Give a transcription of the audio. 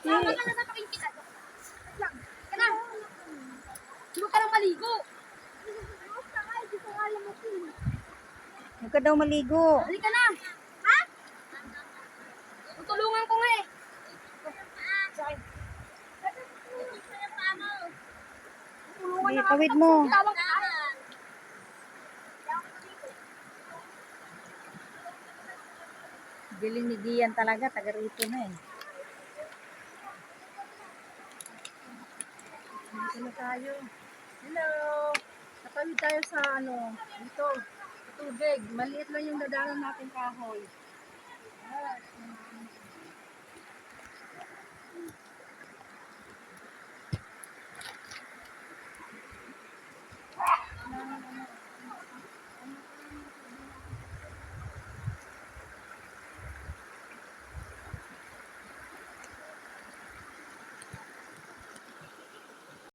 Sama ka na sa pakingkit. Lang. Ka na. Huwag ka nang maligo. Huwag ka daw maligo. Halika na. Ha? Tutulungan ko nga eh. Sige, tawid mo. Tawag ka. Galing ni Gian talaga, taga rito na eh. Dito na tayo. Hello! Natawid tayo sa dito, sa tubig. Maliit lang yung dadalan natin kahoy.